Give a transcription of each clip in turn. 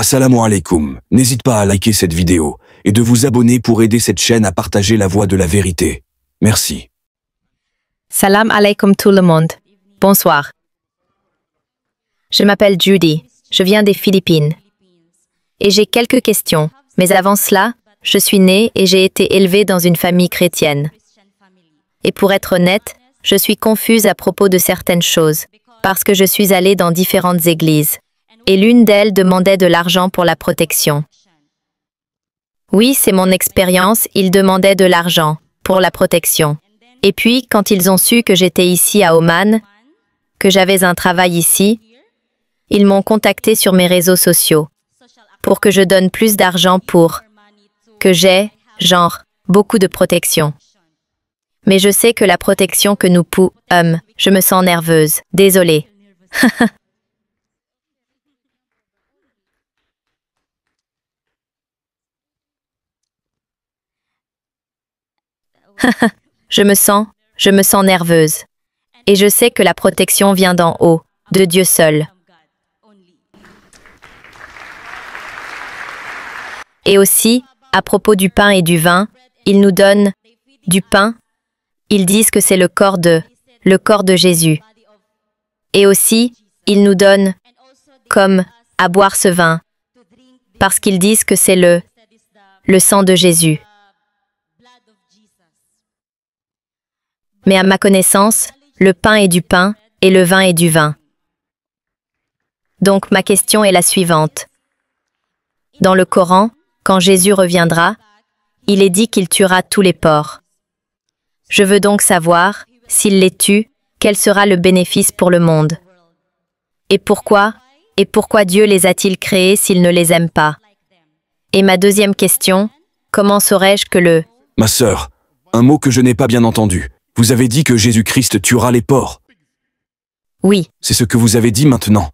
Assalamu alaikum. N'hésite pas à liker cette vidéo et de vous abonner pour aider cette chaîne à partager la voie de la vérité. Merci. Salam alaikum tout le monde. Bonsoir. Je m'appelle Judy. Je viens des Philippines. Et j'ai quelques questions. Mais avant cela, je suis née et j'ai été élevée dans une famille chrétienne. Et pour être honnête, je suis confuse à propos de certaines choses, parce que je suis allée dans différentes églises. Et l'une d'elles demandait de l'argent pour la protection. Oui, c'est mon expérience, ils demandaient de l'argent pour la protection. Et puis, quand ils ont su que j'étais ici à Oman, que j'avais un travail ici, ils m'ont contacté sur mes réseaux sociaux pour que je donne plus d'argent pour que j'ai, genre, beaucoup de protection. Mais je sais que la protection que nous je me sens nerveuse. Désolée. Je me sens nerveuse. Et je sais que la protection vient d'en haut, de Dieu seul. Et aussi, à propos du pain et du vin, ils nous donnent du pain. Ils disent que c'est le corps de Jésus. Et aussi, ils nous donnent comme à boire ce vin, parce qu'ils disent que c'est le sang de Jésus. Mais à ma connaissance, le pain est du pain et le vin est du vin. Donc ma question est la suivante. Dans le Coran, quand Jésus reviendra, il est dit qu'il tuera tous les porcs. Je veux donc savoir, s'il les tue, quel sera le bénéfice pour le monde? Et pourquoi Dieu les a-t-il créés s'il ne les aime pas? Et ma deuxième question, comment saurais-je que Ma sœur, un mot que je n'ai pas bien entendu. Vous avez dit que Jésus-Christ tuera les porcs. Oui. C'est ce que vous avez dit maintenant.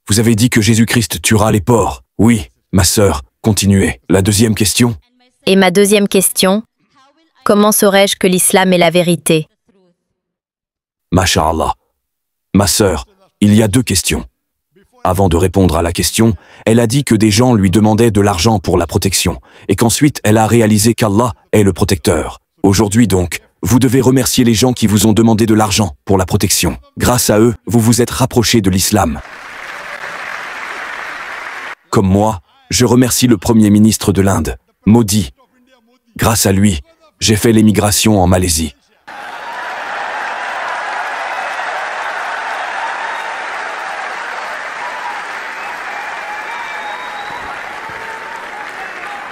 Vous avez dit que Jésus-Christ tuera les porcs. Oui, ma sœur, continuez. La deuxième question. Et ma deuxième question, comment saurais-je que l'islam est la vérité? Masha'Allah. Ma sœur, il y a deux questions. Avant de répondre à la question, elle a dit que des gens lui demandaient de l'argent pour la protection, et qu'ensuite elle a réalisé qu'Allah est le protecteur. Aujourd'hui donc, vous devez remercier les gens qui vous ont demandé de l'argent pour la protection. Grâce à eux, vous vous êtes rapprochés de l'islam. Comme moi, je remercie le Premier ministre de l'Inde, Modi. Grâce à lui, j'ai fait l'émigration en Malaisie.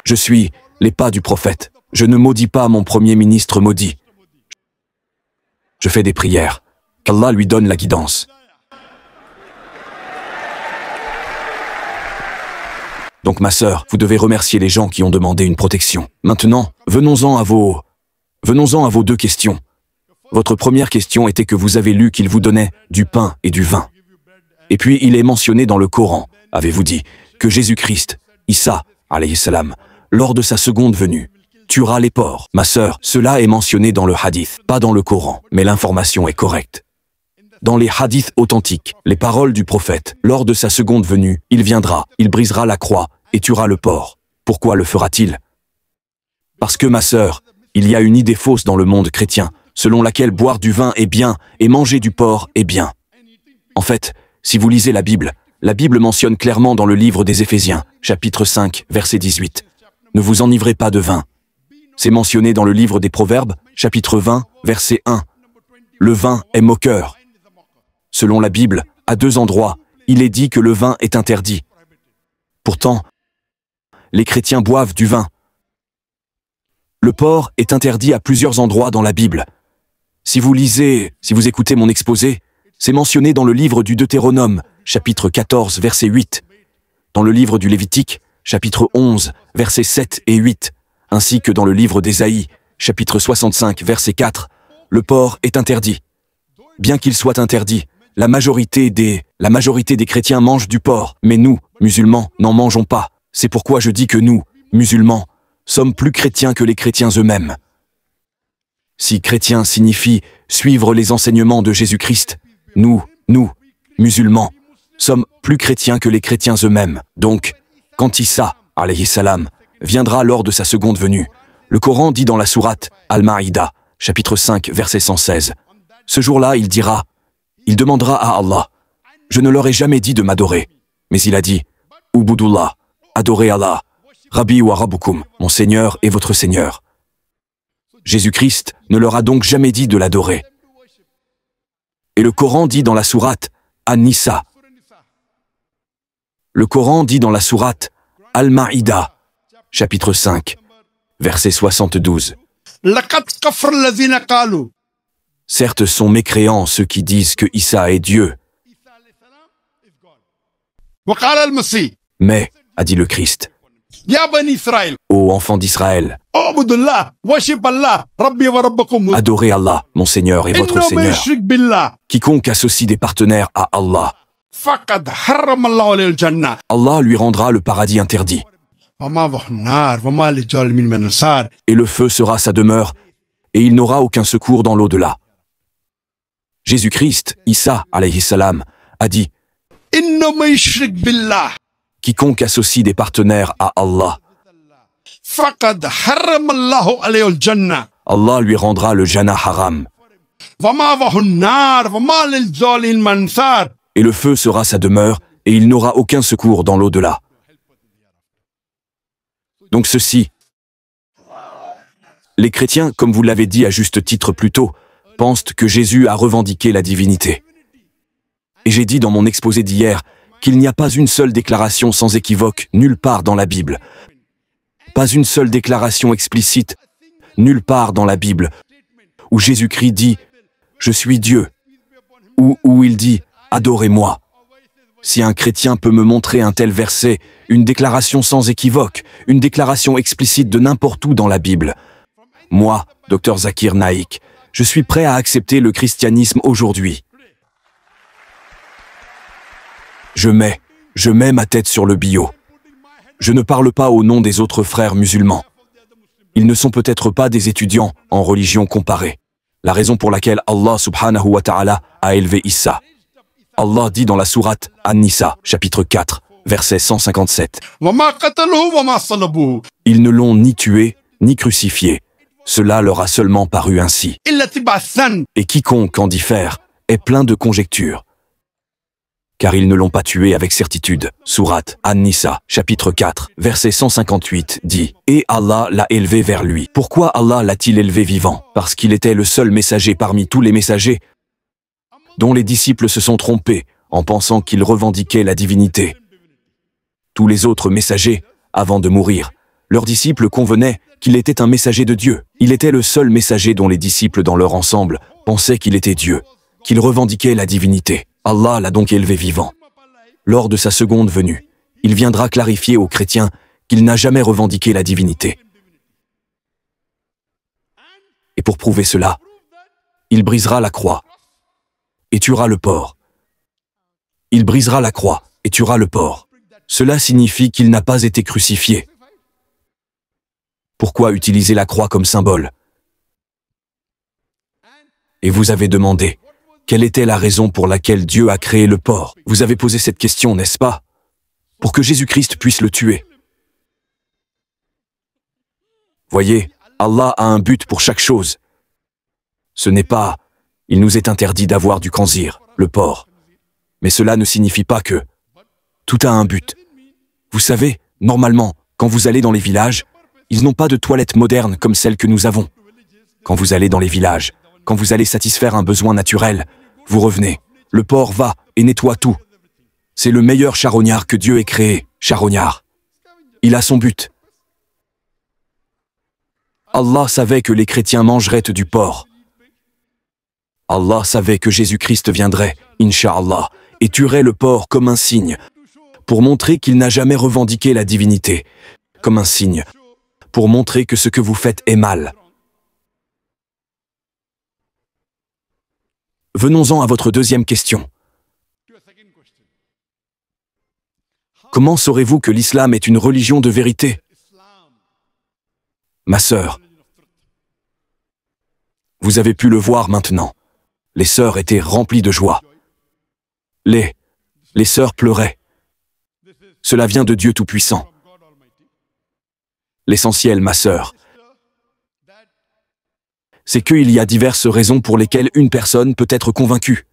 Je suis les pas du prophète. Je ne maudis pas mon Premier ministre maudit. Je fais des prières. Qu'Allah lui donne la guidance. Donc ma sœur, vous devez remercier les gens qui ont demandé une protection. Maintenant, venons-en à vos deux questions. Votre première question était que vous avez lu qu'il vous donnait du pain et du vin. Et puis il est mentionné dans le Coran, avez-vous dit, que Jésus-Christ, Isa, alayhi salam, lors de sa seconde venue, tuera les porcs. Ma sœur, cela est mentionné dans le hadith, pas dans le Coran, mais l'information est correcte. Dans les hadiths authentiques, les paroles du prophète, lors de sa seconde venue, il viendra, il brisera la croix et tuera le porc. Pourquoi le fera-t-il? Parce que ma sœur, il y a une idée fausse dans le monde chrétien, selon laquelle boire du vin est bien et manger du porc est bien. En fait, si vous lisez la Bible mentionne clairement dans le livre des Éphésiens, chapitre 5, verset 18. Ne vous enivrez pas de vin. C'est mentionné dans le livre des Proverbes, chapitre 20, verset 1. Le vin est moqueur. Selon la Bible, à deux endroits, il est dit que le vin est interdit. Pourtant, les chrétiens boivent du vin. Le porc est interdit à plusieurs endroits dans la Bible. Si vous écoutez mon exposé, c'est mentionné dans le livre du Deutéronome, chapitre 14, verset 8. Dans le livre du Lévitique, chapitre 11, versets 7 et 8. Ainsi que dans le livre d'Ésaïe, chapitre 65, verset 4, le porc est interdit. Bien qu'il soit interdit, la majorité des chrétiens mangent du porc, mais nous, musulmans, n'en mangeons pas. C'est pourquoi je dis que nous, musulmans, sommes plus chrétiens que les chrétiens eux-mêmes. Si chrétien signifie suivre les enseignements de Jésus-Christ, nous, musulmans, sommes plus chrétiens que les chrétiens eux-mêmes. Donc, Quand Issa, alayhi salam, viendra lors de sa seconde venue, le Coran dit dans la sourate Al-Ma'ida, chapitre 5, verset 116, ce jour-là, il dira, il demandera à Allah, je ne leur ai jamais dit de m'adorer, mais il a dit, Ubudullah, adorez Allah, Rabbi wa Rabbukum, mon Seigneur et votre Seigneur. Jésus-Christ ne leur a donc jamais dit de l'adorer. Et le Coran dit dans la sourate An-Nisa. Le Coran dit dans la sourate Al-Ma'ida, chapitre 5, verset 72. Certes sont mécréants ceux qui disent que Issa est Dieu. Mais, a dit le Christ, ô enfants d'Israël, adorez Allah, mon Seigneur et votre Seigneur. Quiconque associe des partenaires à Allah, Allah lui rendra le paradis interdit. Et le feu sera sa demeure, et il n'aura aucun secours dans l'au-delà. Jésus-Christ, Issa, alayhi salam, a dit, quiconque associe des partenaires à Allah, Allah lui rendra le Jannah haram. Et le feu sera sa demeure, et il n'aura aucun secours dans l'au-delà. Donc ceci, les chrétiens, comme vous l'avez dit à juste titre plus tôt, pensent que Jésus a revendiqué la divinité. Et j'ai dit dans mon exposé d'hier qu'il n'y a pas une seule déclaration sans équivoque nulle part dans la Bible. Pas une seule déclaration explicite nulle part dans la Bible où Jésus-Christ dit « Je suis Dieu » ou où il dit « Adorez-moi ». Si un chrétien peut me montrer un tel verset, une déclaration sans équivoque, une déclaration explicite de n'importe où dans la Bible, moi, Dr Zakir Naik, je suis prêt à accepter le christianisme aujourd'hui. Je mets ma tête sur le bio. Je ne parle pas au nom des autres frères musulmans. Ils ne sont peut-être pas des étudiants en religion comparée. La raison pour laquelle Allah subhanahu wa ta'ala a élevé Issa. Allah dit dans la sourate An-Nisa, chapitre 4, verset 157. Ils ne l'ont ni tué, ni crucifié. Cela leur a seulement paru ainsi. Et quiconque en diffère est plein de conjectures. Car ils ne l'ont pas tué avec certitude. Sourate An-Nisa, chapitre 4, verset 158, dit « Et Allah l'a élevé vers lui. » Pourquoi Allah l'a-t-il élevé vivant? Parce qu'il était le seul messager parmi tous les messagers dont les disciples se sont trompés en pensant qu'il revendiquait la divinité. Tous les autres messagers, avant de mourir, leurs disciples convenaient qu'il était un messager de Dieu. Il était le seul messager dont les disciples dans leur ensemble pensaient qu'il était Dieu, qu'il revendiquait la divinité. Allah l'a donc élevé vivant. Lors de sa seconde venue, il viendra clarifier aux chrétiens qu'il n'a jamais revendiqué la divinité. Et pour prouver cela, il brisera la croix et tuera le porc. Il brisera la croix et tuera le porc. Cela signifie qu'il n'a pas été crucifié. Pourquoi utiliser la croix comme symbole? Et vous avez demandé, quelle était la raison pour laquelle Dieu a créé le porc? Vous avez posé cette question, n'est-ce pas? Pour que Jésus-Christ puisse le tuer. Voyez, Allah a un but pour chaque chose. Ce n'est pas, il nous est interdit d'avoir du khanzir, le porc. Mais cela ne signifie pas que tout a un but. Vous savez, normalement, quand vous allez dans les villages, ils n'ont pas de toilettes modernes comme celles que nous avons. Quand vous allez dans les villages, quand vous allez satisfaire un besoin naturel, vous revenez. Le porc va et nettoie tout. C'est le meilleur charognard que Dieu ait créé, charognard. Il a son but. Allah savait que les chrétiens mangeraient du porc. Allah savait que Jésus-Christ viendrait, Inch'Allah, et tuerait le porc comme un signe, pour montrer qu'il n'a jamais revendiqué la divinité, comme un signe, pour montrer que ce que vous faites est mal. Venons-en à votre deuxième question. Comment saurez-vous que l'islam est une religion de vérité? Ma sœur, vous avez pu le voir maintenant. Les sœurs étaient remplies de joie. Les sœurs pleuraient. Cela vient de Dieu Tout-Puissant. L'essentiel, ma sœur, c'est qu'il y a diverses raisons pour lesquelles une personne peut être convaincue.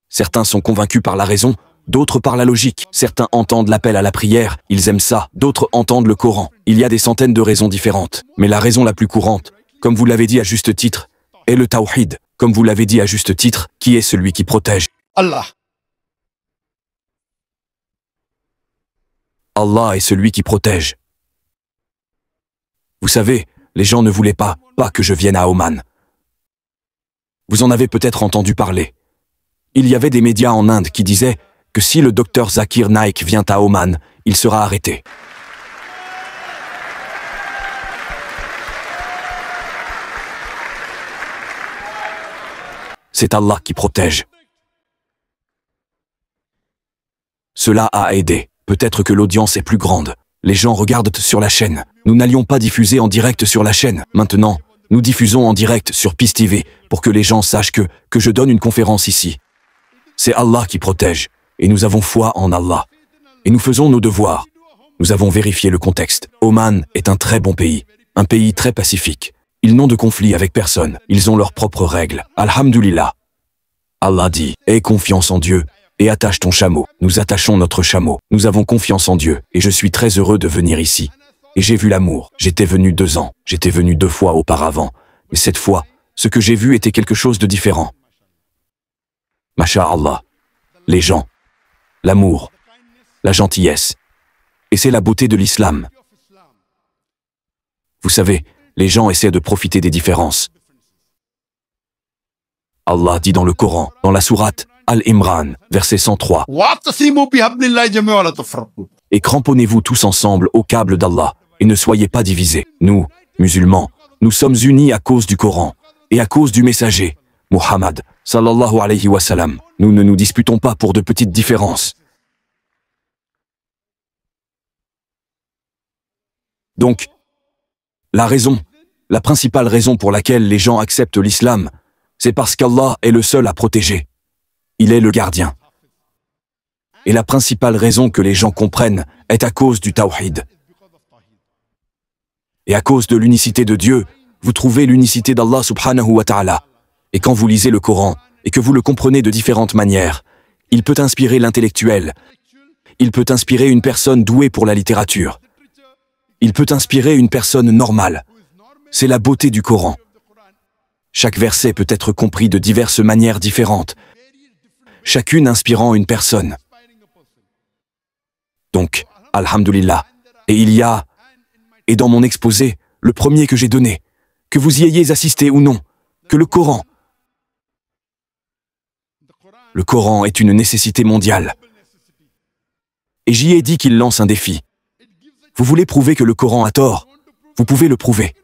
Certains sont convaincus par la raison, d'autres par la logique. Certains entendent l'appel à la prière, ils aiment ça, d'autres entendent le Coran. Il y a des centaines de raisons différentes. Mais la raison la plus courante, comme vous l'avez dit à juste titre, est le tawhid. Comme vous l'avez dit à juste titre, qui est celui qui protège? Allah. Allah est celui qui protège. Vous savez, les gens ne voulaient pas que je vienne à Oman. Vous en avez peut-être entendu parler. Il y avait des médias en Inde qui disaient que si le docteur Zakir Naik vient à Oman, il sera arrêté. C'est Allah qui protège. Cela a aidé. Peut-être que l'audience est plus grande. Les gens regardent sur la chaîne. Nous n'allions pas diffuser en direct sur la chaîne. Maintenant, nous diffusons en direct sur Peace TV pour que les gens sachent que je donne une conférence ici. C'est Allah qui protège. Et nous avons foi en Allah. Et nous faisons nos devoirs. Nous avons vérifié le contexte. Oman est un très bon pays. Un pays très pacifique. Ils n'ont de conflit avec personne. Ils ont leurs propres règles. Alhamdulillah. Allah dit, aie confiance en Dieu et attache ton chameau. Nous attachons notre chameau. Nous avons confiance en Dieu et je suis très heureux de venir ici. Et j'ai vu l'amour. J'étais venu 2 ans. J'étais venu 2 fois auparavant. Mais cette fois, ce que j'ai vu était quelque chose de différent. Masha'Allah. Les gens. L'amour. La gentillesse. Et c'est la beauté de l'islam. Vous savez, les gens essaient de profiter des différences. Allah dit dans le Coran, dans la sourate Al-Imran, verset 103, Wa'tasimu bihablillahi jami'an wa la tafarraqu. et cramponnez-vous tous ensemble au câble d'Allah, et ne soyez pas divisés. Nous, musulmans, nous sommes unis à cause du Coran, et à cause du messager, Muhammad, sallallahu alayhi wa sallam. Nous ne nous disputons pas pour de petites différences. Donc, la principale raison pour laquelle les gens acceptent l'islam, c'est parce qu'Allah est le seul à protéger. Il est le gardien. Et la principale raison que les gens comprennent est à cause du tawhid. Et à cause de l'unicité de Dieu, vous trouvez l'unicité d'Allah subhanahu wa ta'ala. Et quand vous lisez le Coran, et que vous le comprenez de différentes manières, il peut inspirer l'intellectuel. Il peut inspirer une personne douée pour la littérature. Il peut inspirer une personne normale. C'est la beauté du Coran. Chaque verset peut être compris de diverses manières différentes, chacune inspirant une personne. Donc, alhamdulillah. Et dans mon exposé, le premier que j'ai donné, que vous y ayez assisté ou non, que le Coran est une nécessité mondiale. Et j'y ai dit qu'il lance un défi. Vous voulez prouver que le Coran a tort? Vous pouvez le prouver.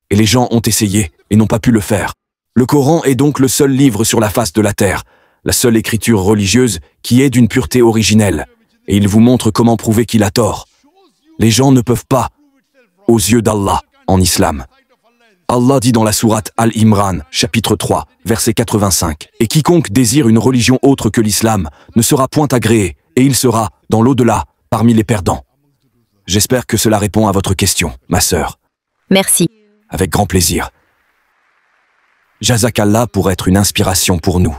Et les gens ont essayé et n'ont pas pu le faire. Le Coran est donc le seul livre sur la face de la terre, la seule écriture religieuse qui est d'une pureté originelle. Et il vous montre comment prouver qu'il a tort. Les gens ne peuvent pas, aux yeux d'Allah, en islam. Allah dit dans la sourate Al-Imran, chapitre 3, verset 85, « Et quiconque désire une religion autre que l'islam ne sera point agréé, et il sera, dans l'au-delà, parmi les perdants. » J'espère que cela répond à votre question, ma sœur. Merci. Avec grand plaisir. Jazakallah pour être une inspiration pour nous.